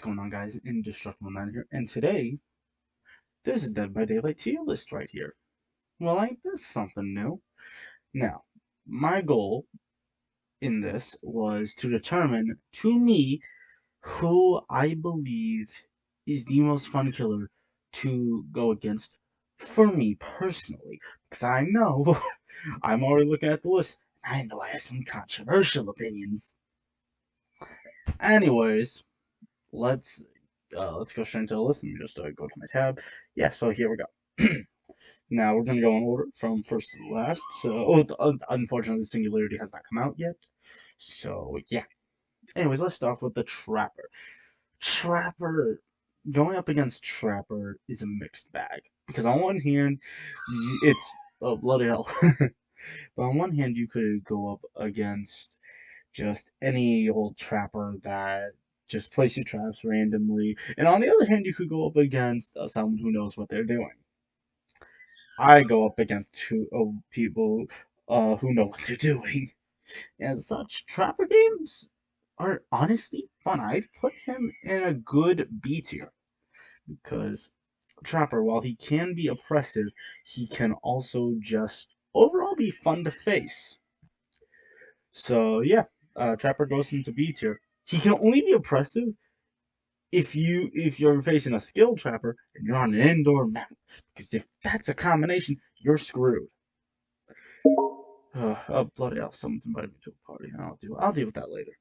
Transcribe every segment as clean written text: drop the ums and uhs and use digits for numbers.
going on, guys? Indestructible Man here, and today, this is Dead by Daylight tier list right here. Well, ain't this something new? Now, my goal in this was to determine, to me, who I believe is the most fun killer to go against for me personally. Because I know, I'm already looking at the list, and I know I have some controversial opinions. Anyways, let's let's go straight into the list and just go to my tab. Yeah, so here we go. Now we're gonna go in order from first to last. So, unfortunately, Singularity has not come out yet. So yeah. Anyways, let's start off with the Trapper. Trapper going up against Trapper is a mixed bag because on one hand, it's oh bloody hell. But on one hand, you could go up against just any old trapper that just places traps randomly, and on the other hand, you could go up against someone who knows what they're doing. I go up against two people who know what they're doing. As such, trapper games are honestly fun. I'd put him in a good B tier because Trapper, while he can be oppressive, he can also just overall be fun to face. So yeah, Trapper goes into B tier. He can only be oppressive if you're facing a skilled Trapper and you're on an indoor map. Because if that's a combination, you're screwed. Oh bloody hell! Someone's invited me to a party. I'll deal with that later.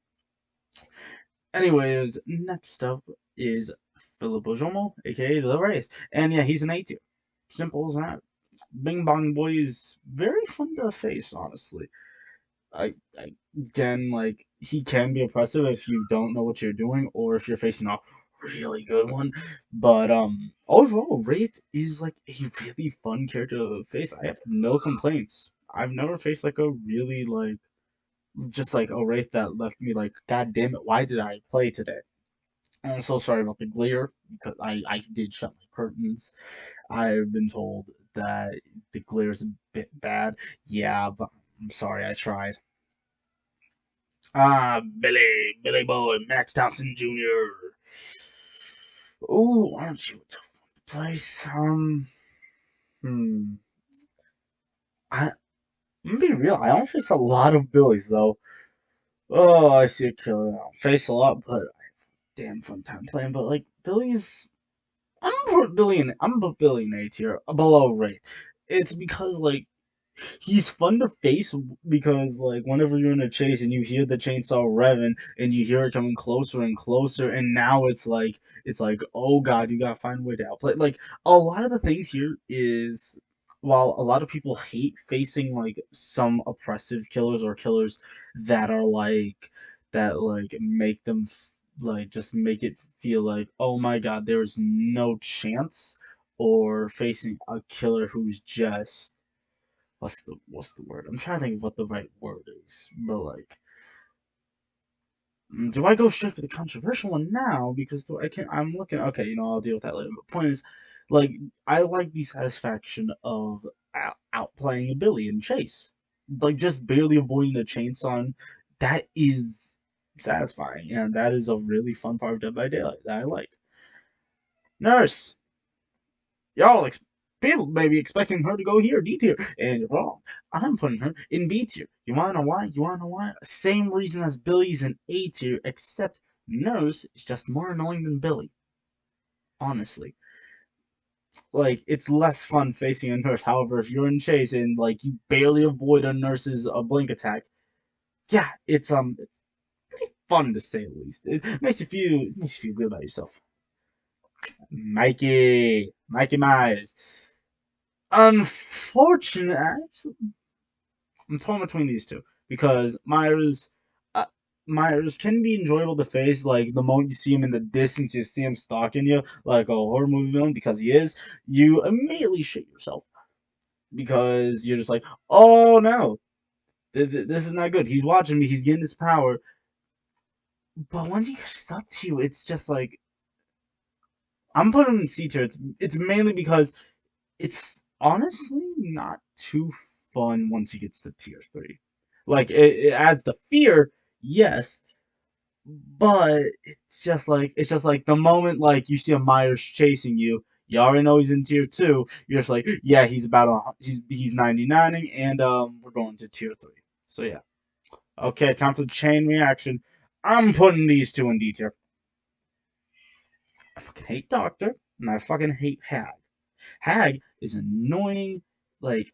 Anyways, next up is Philip Ojomo, aka the Wraith, and yeah, he's an A tier. Simple as that. Bing Bong Boy is very fun to face, honestly. I again like he can be oppressive if you don't know what you're doing or if you're facing a really good one. But overall Wraith is like a really fun character to face. I have no complaints. I've never faced like a really like just like a Wraith that left me like, God damn it, why did I play today? I'm so sorry about the glare because I did shut my curtains. I've been told that the glare is a bit bad. Yeah, but I'm sorry, I tried. Billy Boy, Max Thompson Jr. Oh, aren't you a tough one to place? Hmm. I'm gonna be real. I don't face a lot of Billies though. Oh, I see a killer. I don't face a lot, but I have a damn fun time playing. But like Billy's, I'm gonna put Billy in A tier below Wraith. It's because like he's fun to face because like whenever you're in a chase and you hear the chainsaw revving and you hear it coming closer and closer, and now it's like oh god, you gotta find a way to outplay. Like a lot of the things here is while a lot of people hate facing like some oppressive killers or killers that are that make them like just make it feel like oh my god there's no chance, or facing a killer who's just what's the word? I'm trying to think of what the right word is, but like, do I go straight for the controversial one now? Because do I can I'm looking. Okay, I'll deal with that later. But point is, like, I like the satisfaction of outplaying a Billy and Chase, like just barely avoiding the chainsaw. That is satisfying, and that is a really fun part of Dead by Daylight that I like. Nurse, y'all people may be expecting her to go here, D tier, and you're wrong. I'm putting her in B tier. You wanna know why? You wanna know why? Same reason as Billy's in A tier, except Nurse is just more annoying than Billy. Honestly. Like, it's less fun facing a nurse. However, if you're in chase and like you barely avoid a nurse's blink attack, yeah, it's pretty fun to say the least. It makes you feel good about yourself. Mikey Myers. Unfortunately, I'm torn between these two because uh, Myers can be enjoyable to face. Like the moment you see him in the distance, you see him stalking you like a horror movie villain because he is. You immediately shit yourself because you're just like, oh no, this is not good. He's watching me. He's getting this power. But once he catches up to you, it's just like I'm putting him in C tier. It's mainly because it's honestly not too fun once he gets to tier 3. Like it adds the fear, yes, but it's just like the moment like you see a Myers chasing you, you already know he's in tier two. You're just like, yeah, he's about he's 99ing, and we're going to tier three. So yeah, okay, time for the chain reaction. I'm putting these two in D tier. I fucking hate Doctor, and I fucking hate Hag. Hag is annoying. Like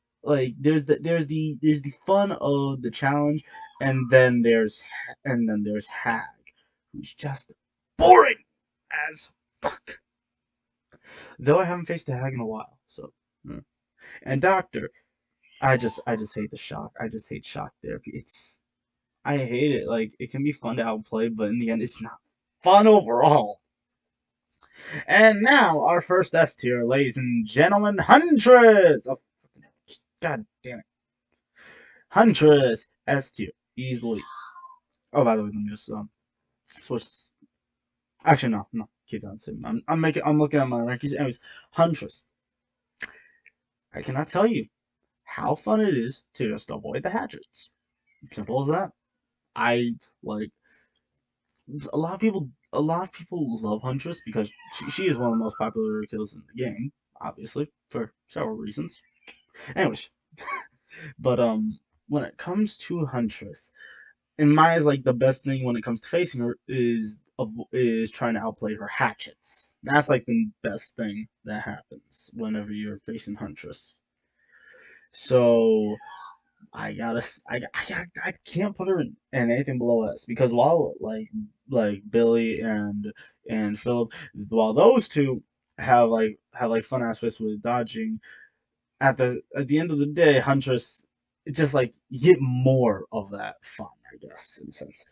there's the fun of the challenge, and then there's Hag, who's just boring as fuck. Though I haven't faced a Hag in a while, so. And Doctor, I just hate the shock. I just hate shock therapy. I hate it. Like it can be fun to outplay, but in the end, it's not fun overall. And now our first S tier, ladies and gentlemen, Huntress. Oh, God damn it, Huntress S tier easily. Oh, by the way, let me just switch. Actually, no, no, keep that the same. I'm looking at my rankings. Anyways, Huntress. I cannot tell you how fun it is to just avoid the hatchets. Simple as that. I like a lot of people love Huntress because she is one of the most popular kills in the game, obviously, for several reasons. Anyways, but when it comes to Huntress, in my eyes, like the best thing when it comes to facing her is trying to outplay her hatchets. That's like the best thing that happens whenever you're facing Huntress. So I can't put her in anything below S because while like Billy and Philip, while those two have like fun aspects with dodging, at the end of the day, Huntress, it's just like you get more of that fun, I guess, in a sense.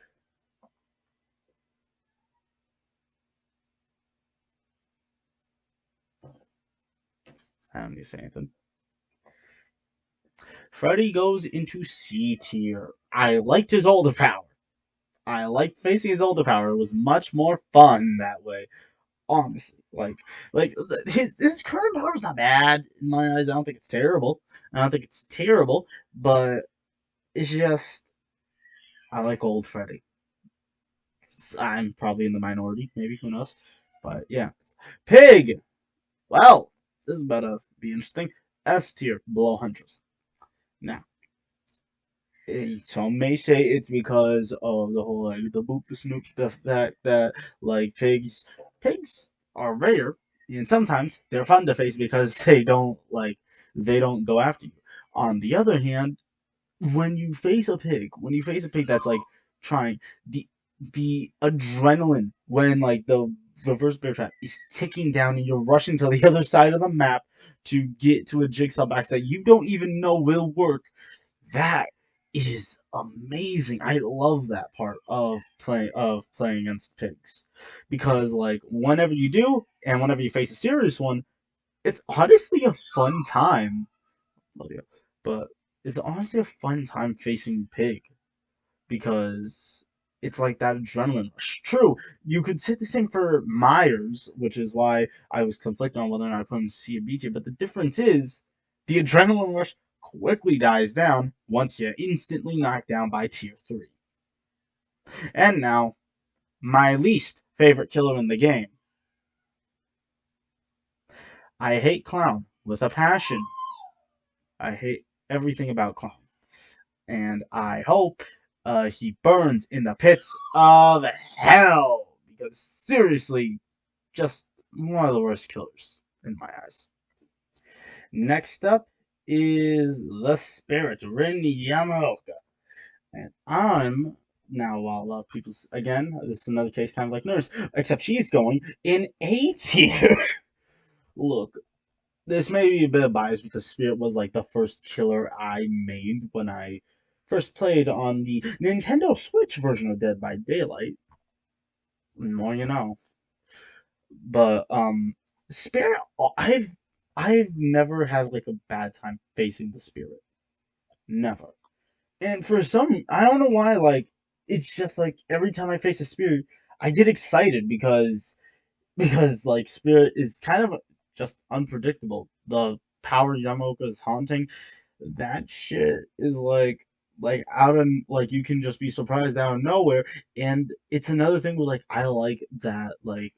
I don't need to say anything. Freddy goes into C tier. I liked his older power. I liked facing his older power. It was much more fun that way. Honestly, like his current power is not bad in my eyes. I don't think it's terrible. I don't think it's terrible, but it's just I like old Freddy. I'm probably in the minority, maybe who knows, but yeah. Pig. Well, this is about to be interesting. S tier below Huntress. Now, some may say it's because of the whole like the boop the snoop the fact that like pigs are rare and sometimes they're fun to face because they don't go after you. On the other hand, when you face a pig that's like trying the the adrenaline when like the reverse bear trap is ticking down and you're rushing to the other side of the map to get to a jigsaw box that you don't even know will work, that is amazing. I love that part of playing against pigs because like whenever you do and whenever you face a serious one, it's honestly a fun time. Love you. But it's honestly a fun time facing pig because it's like that adrenaline rush. True, you could say the same for Myers, which is why I was conflicted on whether or not I put him in C or B tier. But the difference is the adrenaline rush quickly dies down once you're instantly knocked down by tier 3. And now, my least favorite killer in the game. I hate Clown with a passion. I hate everything about Clown. And I hope he burns in the pits of hell. Because seriously, just one of the worst killers in my eyes. Next up is the Spirit, Rin Yamaoka. And I'm now, while a lot of people, again, this is another case kind of like Nurse, except she's going in A tier. Look, this may be a bit of bias because Spirit was like the first killer I made when I first played on the Nintendo Switch version of Dead by Daylight. The more you know. But Spirit, I've never had like a bad time facing the Spirit. Never. And for some, I don't know why, like it's just like every time I face a Spirit, I get excited because like Spirit is kind of just unpredictable. The power Yamaoka is haunting, that shit is like like out of like you can just be surprised out of nowhere. And it's another thing where like I like that like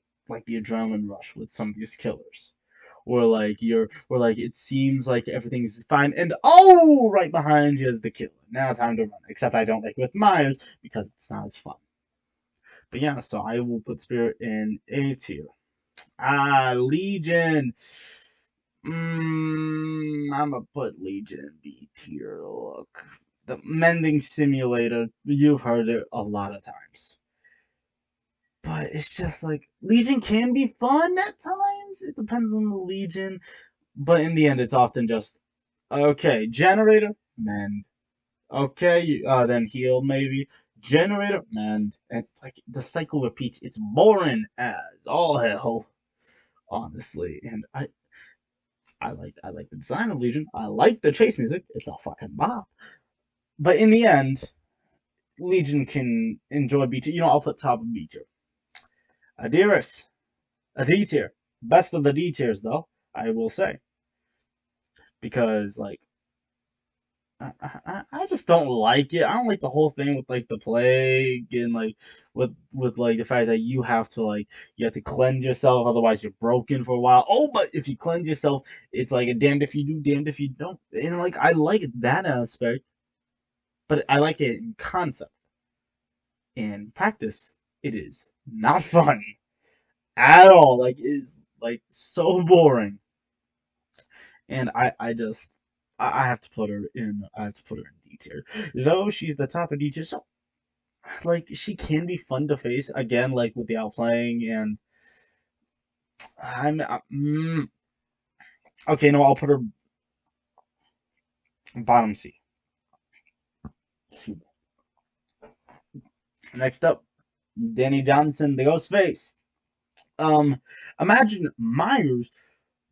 the adrenaline rush with some of these killers. Where like it seems like everything's fine and oh right behind you is the killer. Now time to run. Except I don't like with Myers because it's not as fun. But yeah, so I will put Spirit in A tier. Legion. I'm gonna put Legion in B tier. Look, the mending simulator. You've heard it a lot of times, but it's just like Legion can be fun at times. It depends on the Legion, but in the end, it's often just okay. Generator, mend. Okay, then heal maybe. Generator, mend. And it's like the cycle repeats. It's boring as all hell, honestly. And I like the design of Legion. I like the chase music. It's a fucking bop. But in the end, Legion can enjoy B tier. You know, I'll put top of B tier. Adiris, a D tier. Best of the D tiers, though, I will say. Because, like, I just don't like it. I don't like the whole thing with like the plague and like with like the fact that you have to cleanse yourself, otherwise you're broken for a while. Oh, but if you cleanse yourself, it's like a damned if you do, damned if you don't. And like I like that aspect, but I like it in concept. In practice, it is not fun at all. Like it is like so boring. And I have to put her in. I have to put her in D tier, though she's the top of D tier. So like she can be fun to face again, like with the outplaying and I'm okay. No, I'll put her bottom C. Next up, Danny Johnson, the Ghostface. Um, Imagine Myers,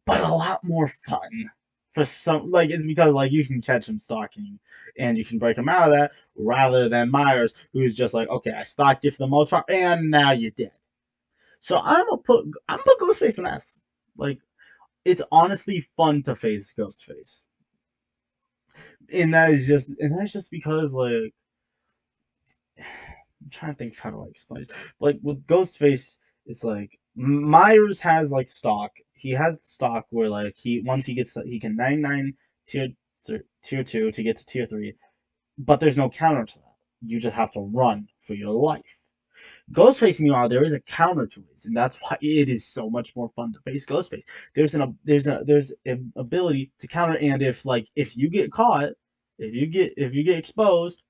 but a lot more fun. For some, like it's because like you can catch him stalking, and you can break him out of that, rather than Myers, who's just like, okay, I stalked you for the most part, and now you're dead. So I'm gonna put Ghostface in S. Like it's honestly fun to face Ghostface, and that's just because like I'm trying to think of how do I explain it. Like with Ghostface, it's like Myers has like stock. He has stock where like he can 99 tier tier two to get to tier three, but there's no counter to that. You just have to run for your life. Ghostface, meanwhile, there is a counter to it, and that's why it is so much more fun to face Ghostface. There's an ability to counter, and if you get caught, if you get exposed,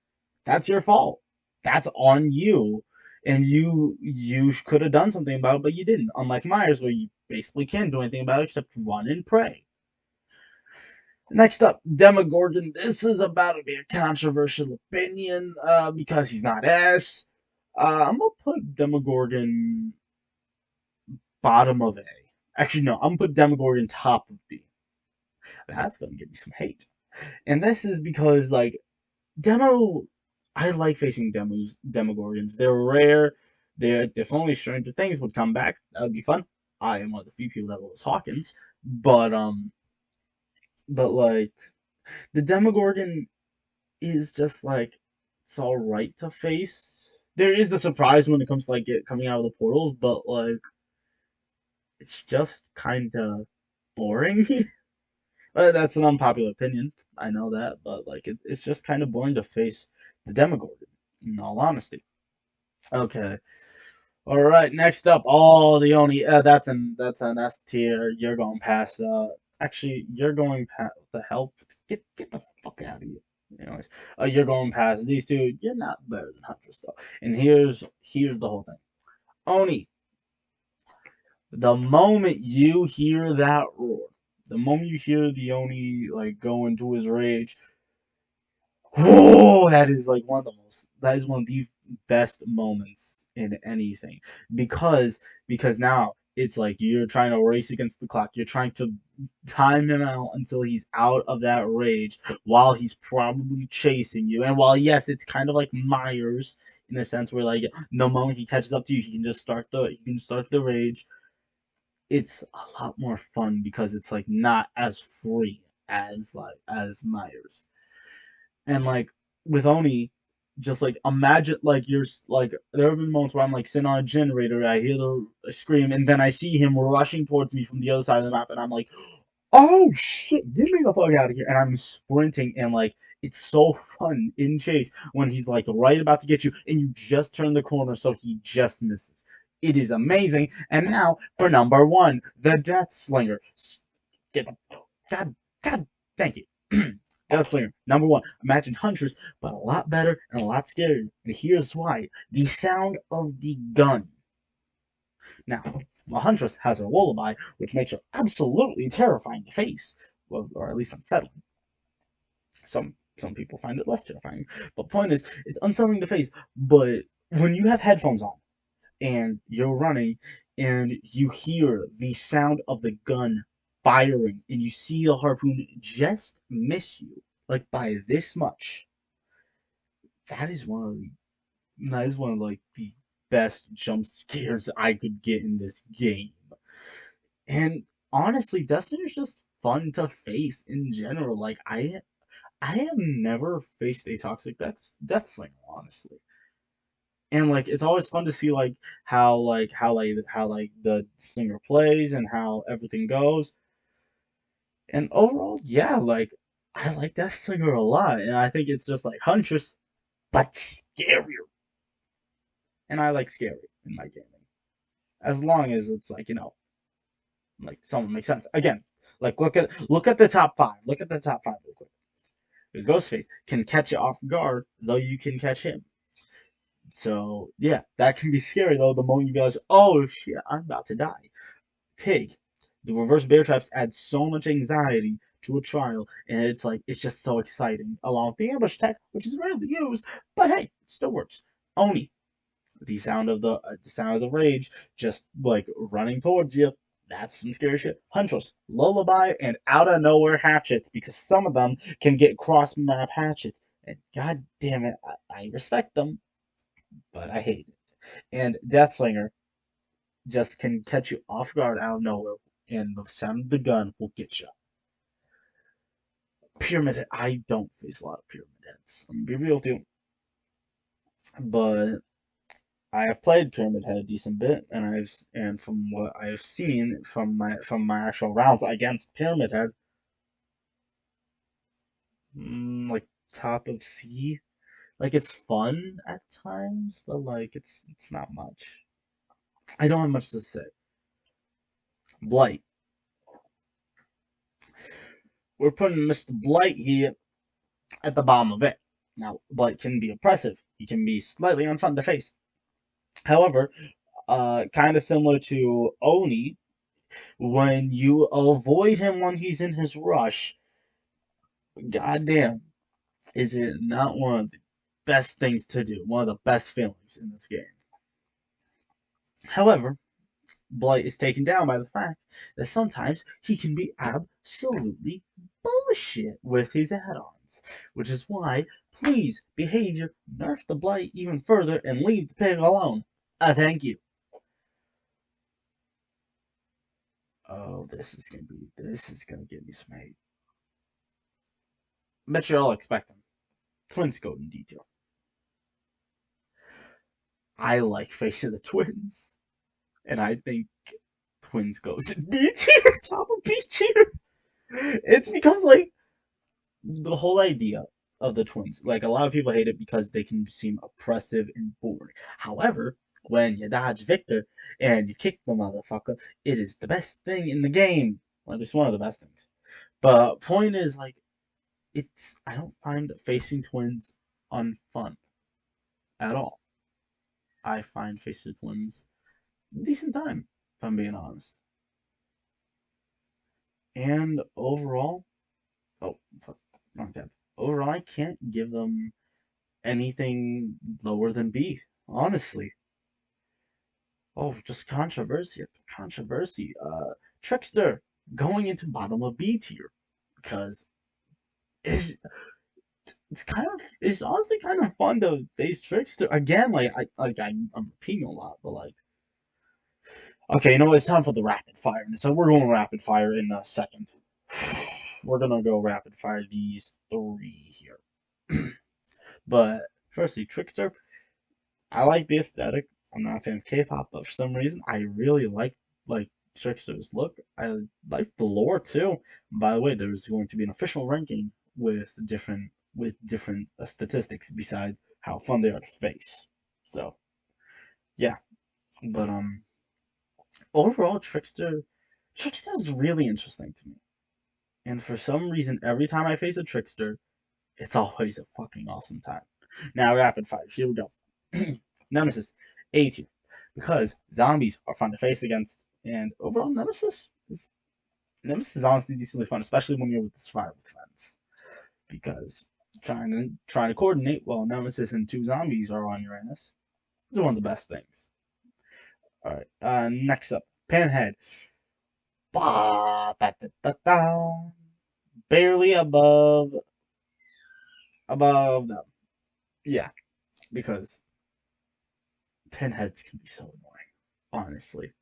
that's your fault. That's on you, and you could have done something about it, but you didn't. Unlike Myers, where you basically can't do anything about it except run and pray. Next up, Demogorgon. This is about to be a controversial opinion because he's not S. I'm gonna put Demogorgon bottom of A. Actually, no, I'm gonna put Demogorgon top of B. That's gonna give me some hate. And this is because like Demo, I like facing Demogorgons. They're rare. If only Stranger Things would come back, that would be fun. I am one of the few people that loves Hawkins, but like the Demogorgon is just like it's all right to face. There is the surprise when it comes to like it coming out of the portals, but like it's just kind of boring. That's an unpopular opinion. I know that, but like it's just kind of boring to face the Demogorgon. In all honesty. Okay. All right. Next up, oh the only that's an S tier. You're going past. Actually, you're going past the help. Get the fuck out of here. Anyways, you're going past these two. You're not better than Huntress though. And here's the whole thing. Oni, the moment you hear that roar, the moment you hear the Oni like go into his rage, oh, that is like one of the most. That is one of the best moments in anything because now it's like you're trying to race against the clock. You're trying to time him out until he's out of that rage while he's probably chasing you. And while yes, it's kind of like Myers in a sense where like the moment he catches up to you, he can start the rage. It's a lot more fun because it's like not as free as Myers. And like with Oni, just like imagine like like there have been moments where I'm like sitting on a generator, I hear the scream, and then I see him rushing towards me from the other side of the map, and I'm like, oh shit, get me the fuck out of here! And I'm sprinting, and like it's so fun in chase when he's like right about to get you, and you just turn the corner so he just misses. It is amazing. And now for number one, the Death Slinger. Get the God, God, thank you. Gunslinger, number one. Imagine Huntress, but a lot better and a lot scarier. And here's why. The sound of the gun. Now, a Huntress has her lullaby, which makes her absolutely terrifying to face. Well, or at least unsettling. Some people find it less terrifying. But point is, it's unsettling to face. But when you have headphones on and you're running and you hear the sound of the gun firing and you see the harpoon just miss you like by this much, that is one of like the best jump scares I could get in this game. And honestly, Destiny's just fun to face in general. Like I have never faced a toxic death slinger, honestly. And like it's always fun to see like how the singer plays and how everything goes. And overall, yeah, like I like Death Singer a lot, and I think it's just like Huntress, but scarier. And I like scary in my gaming, as long as it's like like someone makes sense. Again, like look at the top five. Look at the top five real quick. Ghostface can catch you off guard, though you can catch him. So yeah, that can be scary though. The moment you realize, oh shit, I'm about to die. Pig. The reverse bear traps add so much anxiety to a trial, and it's just so exciting. Along with the ambush tech, which is rarely used, but hey, it still works. Oni, the sound of the rage, just like running towards you. That's some scary shit. Huntress, lullaby, and out of nowhere hatchets because some of them can get cross map hatchets, and god damn it, I respect them, but I hate it. And Deathslinger just can catch you off guard out of nowhere, and the sound of the gun will get you. Pyramid Head, I don't face a lot of Pyramid Heads. I'm gonna be real with you, but I have played Pyramid Head a decent bit, and from what I've seen from my actual rounds against Pyramid Head, like top of C, like it's fun at times, but like it's not much. I don't have much to say. Blight, we're putting Mr. Blight here at the bottom of it. Now, Blight can be oppressive. He can be slightly unfun to face. However, kind of similar to Oni, when you avoid him when he's in his rush, goddamn, is it not one of the best things to do? One of the best feelings in this game. However, Blight is taken down by the fact that sometimes he can be absolutely bullshit with his add-ons, which is why, please, behavior, nerf the Blight even further and leave the pig alone. Thank you. Oh, this is gonna give me some hate. Bet you all expect them. Twins go in detail. I like Face of the Twins, and I think Twins goes in B tier, top of B tier. It's because like the whole idea of the twins. Like a lot of people hate it because they can seem oppressive and boring. However, when you dodge Victor and you kick the motherfucker, it is the best thing in the game. Or at least one of the best things. But point is like it's I don't find facing twins unfun at all. I find facing twins a decent time, if I'm being honest. And overall, oh fuck, wrong tab. Overall, I can't give them anything lower than B, honestly. Oh, just controversy after controversy. Trickster going into bottom of B tier because it's it's honestly kind of fun to face Trickster again. I'm repeating a lot, but like okay, you know what? It's time for the rapid fire. So we're going rapid fire in a second. We're gonna go rapid fire these three here. But firstly, Trickster, I like the aesthetic. I'm not a fan of K-pop, but for some reason, I really like Trickster's look. I like the lore too. By the way, there's going to be an official ranking with different statistics besides how fun they are to face. So yeah, but overall, Trickster is really interesting to me. And for some reason, every time I face a Trickster, it's always a fucking awesome time. Now, rapid fire. Here we go. Nemesis, A tier. Because zombies are fun to face against, and overall, Nemesis is honestly decently fun, especially when you're with the survivor with friends. Because trying to coordinate while Nemesis and two zombies are on your ass is one of the best things. All right. Next up, Pinhead. Bah, da, da, da, da. Barely above them. Yeah, because pinheads can be so annoying. Honestly,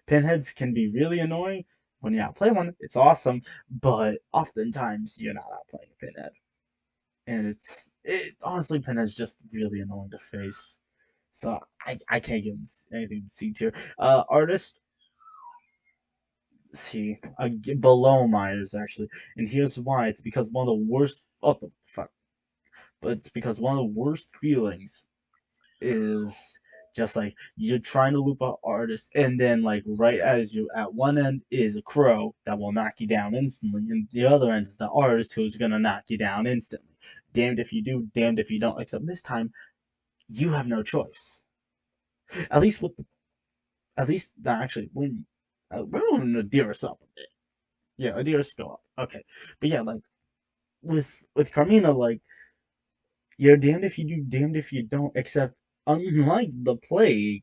pinheads can be really annoying. When you outplay one, it's awesome, but oftentimes you're not outplaying a pinhead, and it honestly pinhead's just really annoying to face. So I can't give him anything C tier. Artist, see, below Myers actually, and here's why. It's because one of the worst. Oh the fuck! But it's because one of the worst feelings is just like you're trying to loop out artists, and then like right as you at one end is a crow that will knock you down instantly, and the other end is the artist who's gonna knock you down instantly. Damned if you do, damned if you don't. Except this time, you have no choice. At least with at least actually when we're going to deer us up a bit. Yeah, a deer us go up. Okay, but yeah, like with Carmina, like you're damned if you do, damned if you don't. Except unlike the plague,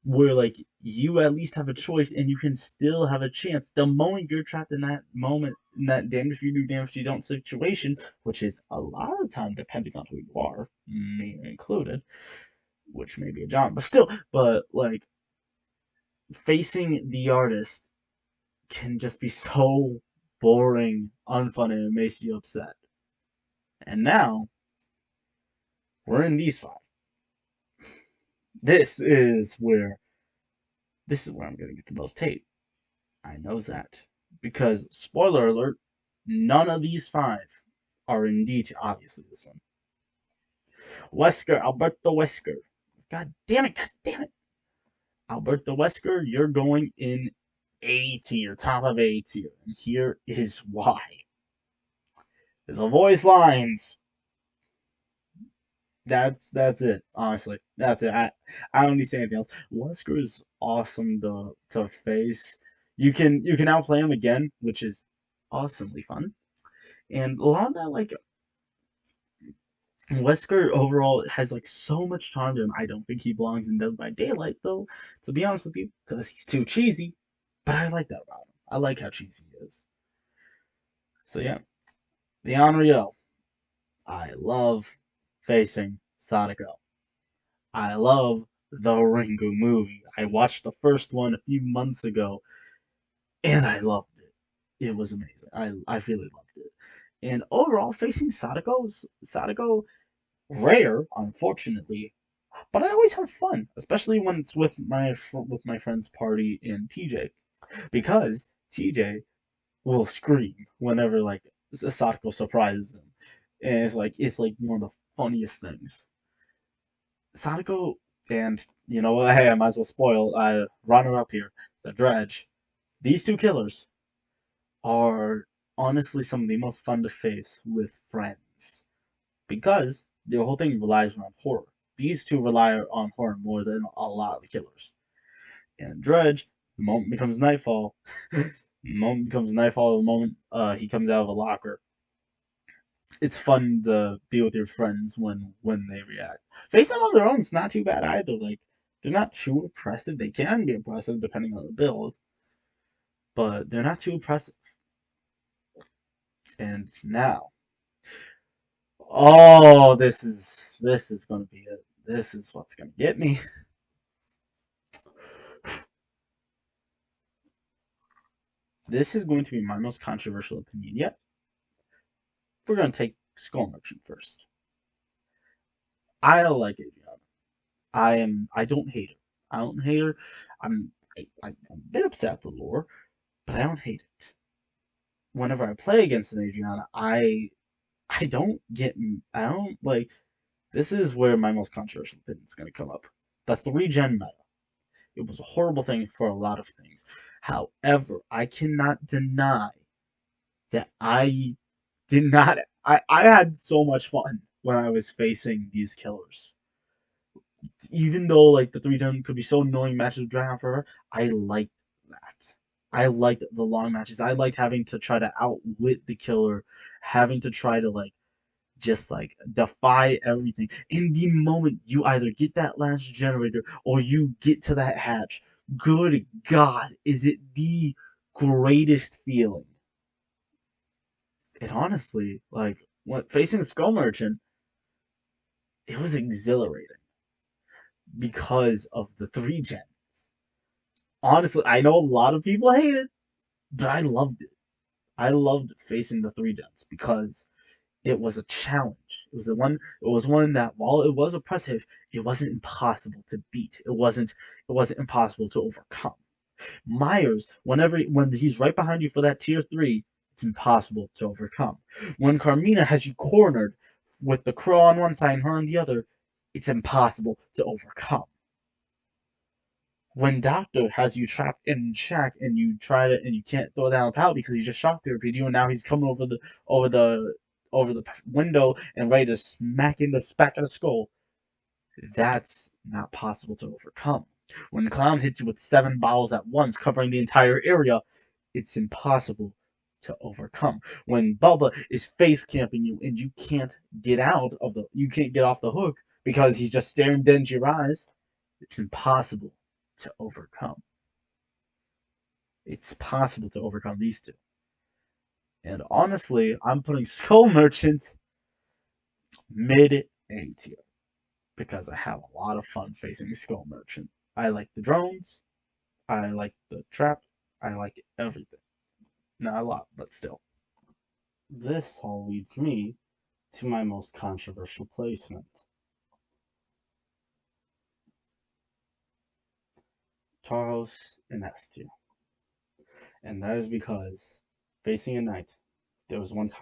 where like you at least have a choice and you can still have a chance. The moment you're trapped in that moment, in that damned if you do, damned if you don't situation, which is a lot of the time depending on who you are, me included, which may be a John, but still, but like facing the artist can just be so boring, unfun, and it makes you upset. And now we're in these five. This is where this is where I'm gonna get the most hate. I know that. Because, spoiler alert, none of these five are in D tier. Obviously, this one. Wesker, Alberto Wesker. God damn it, god damn it. Alberto Wesker, you're going in A tier, top of A tier. And here is why. The voice lines. That's it. Honestly, that's it. I don't need to say anything else. Wesker is awesome to face. You can outplay him again, which is awesomely fun. And a lot of that, like Wesker overall has like so much charm to him. I don't think he belongs in Dead by Daylight though, to be honest with you, because he's too cheesy. But I like that about him. I like how cheesy he is. So yeah, the Onryo. I love facing Sadako. I love the Ringu movie. I watched the first one a few months ago, and I loved it. It was amazing. I really loved it. And overall, facing Sadako rare, unfortunately, but I always have fun, especially when it's with my friend's party and TJ, because TJ will scream whenever like Sadako surprises him, and it's like one of the funniest things. Sadako and you know what? Hey, I might as well spoil. Runner up here, the Dredge. These two killers are honestly some of the most fun to face with friends because the whole thing relies on horror. These two rely on horror more than a lot of the killers. And Dredge, the moment becomes nightfall, the moment he comes out of a locker, it's fun to be with your friends when they react. Face them on their own, it's not too bad either. Like they're not too oppressive. They can be oppressive depending on the build, but they're not too oppressive. And now, oh, this is gonna be it. This is what's gonna get me. This is going to be my most controversial opinion yet. We're gonna take Skull Merchant first. I like Adriana. I don't hate her. I don't hate her. I'm a bit upset at the lore, but I don't hate it. Whenever I play against an Adriana, I don't get I don't like. This is where my most controversial opinion is going to come up. The three gen meta. It was a horrible thing for a lot of things. However, I cannot deny that I did not. I had so much fun when I was facing these killers. Even though like the three gen could be so annoying matches with Dragon Forever, I liked that. I liked the long matches. I liked having to try to outwit the killer, having to try to like just like defy everything. In the moment you either get that last generator or you get to that hatch, good God, is it the greatest feeling? It honestly, like, when facing Skull Merchant, it was exhilarating because of the three gens. Honestly, I know a lot of people hate it, but I loved it. I loved facing the three gens because it was a challenge. It was one that while it was oppressive, it wasn't impossible to beat. It wasn't impossible to overcome. Myers, when he's right behind you for that tier 3, it's impossible to overcome. When Carmina has you cornered with the crow on one side and her on the other, it's impossible to overcome. When Doctor has you trapped in shack and you try to and you can't throw down a pallet because he just shock therapy you and now he's coming over the over the window and ready to smack in the back of the skull, that's not possible to overcome. When the clown hits you with 7 bottles at once, covering the entire area, it's impossible to overcome. When Bubba is face camping you and you can't get off the hook because he's just staring dead into your eyes, it's impossible to overcome. It's possible to overcome these two. And honestly, I'm putting Skull Merchant mid A tier because I have a lot of fun facing Skull Merchant. I like the drones, I like the trap, I like everything. Not a lot, but still. This all leads me to my most controversial placement. Taros and Estia. And that is because facing a knight, there was one time.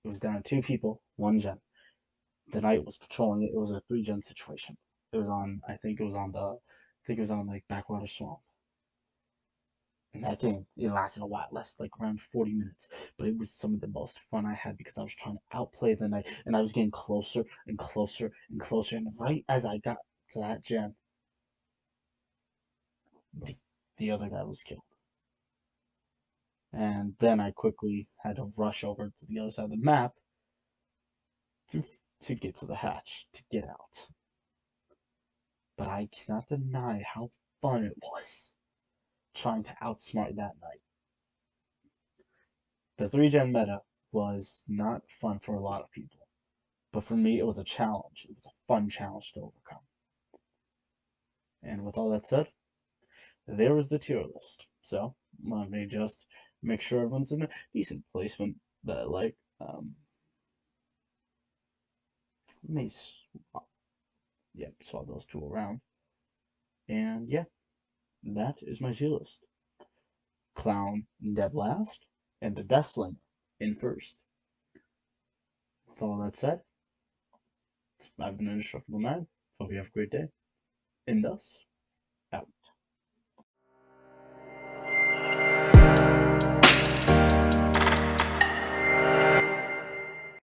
It was down to 2 people, 1 gen. The knight was patrolling it. It was a 3 gen situation. It was on I think it was on like Backwater Swamp. And that game, it lasted a while, lasted like around 40 minutes. But it was some of the most fun I had because I was trying to outplay the knight and I was getting closer and closer and closer. And right as I got to that gen, the, the other guy was killed. And then I quickly had to rush over to the other side of the map to to get to the hatch to get out. But I cannot deny how fun it was trying to outsmart that knight. The 3 gen meta was not fun for a lot of people, but for me it was a challenge. It was a fun challenge to overcome. And with all that said, there is the tier list. So let me just make sure everyone's in a decent placement that I like. Let me swap those two around. And yeah, that is my tier list. Clown in dead last, and the Death Slinger in first. With all that said, I've been Indestructible Man. Hope you have a great day. Indus.